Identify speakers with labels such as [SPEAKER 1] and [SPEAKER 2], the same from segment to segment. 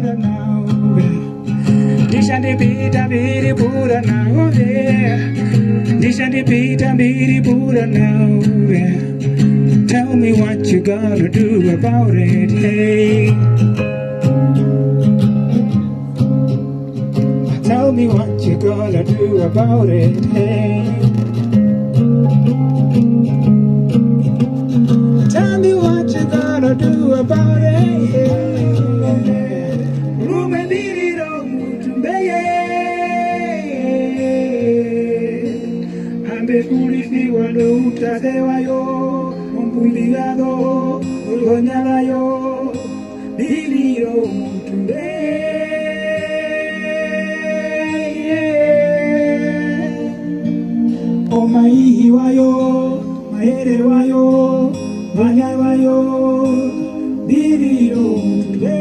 [SPEAKER 1] pura now. Dishandi pita biri pura now. Dishandi pita biri pura now. Tell me what you gonna do about it, hey. Tell me what you gonna do about it, hey. Tell me what you gonna do about it, hey. Rumendiriro mutumbeye Ambe kulifi walo utadewayo Umpuligado ulgonyalayo Diriro mutumbeye O maihi wayo, maere wayo, vanyai wayo, diriro mutumbeye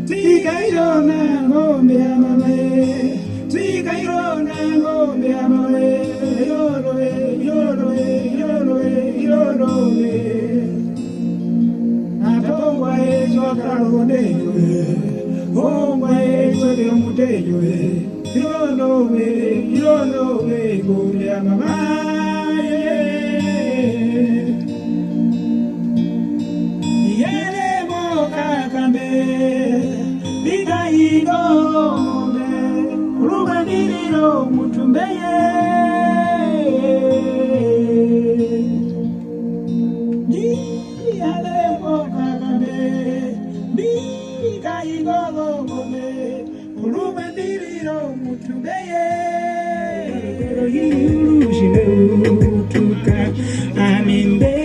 [SPEAKER 1] Tikairona ngombe ya mamae, tikairona ngombe ya mamae, yoroe, yoroe, yoroe, yoroe. Atongwa ejo karodeyo, ongwa ejo de muteyo, yoroe, yoroe, ngombe ya mamae. Yere moka kambe. Igombe, rumendiriro mutumbeye Yale mokakambe, Bika igombe, rumendiriro mutumbeye Yurushine utuka Amindeya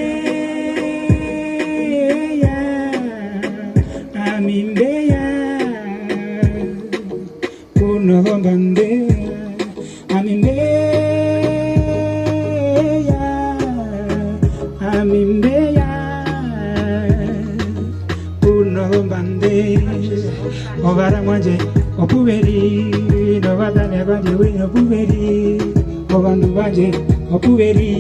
[SPEAKER 1] no bande amindeya uno bande obara mwanje opuveri no badane banje wino puveri obandu banje opuveri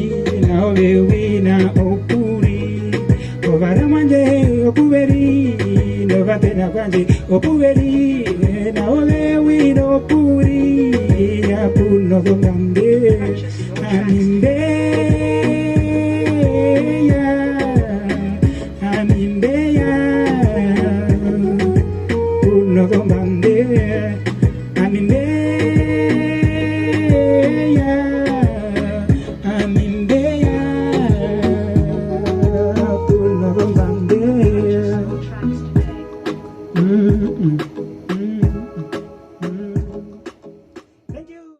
[SPEAKER 1] na obe wina opuri obara mwanje opuveri no badane banje opuveri na obe wino opuri ya puno bande amindeya puno bande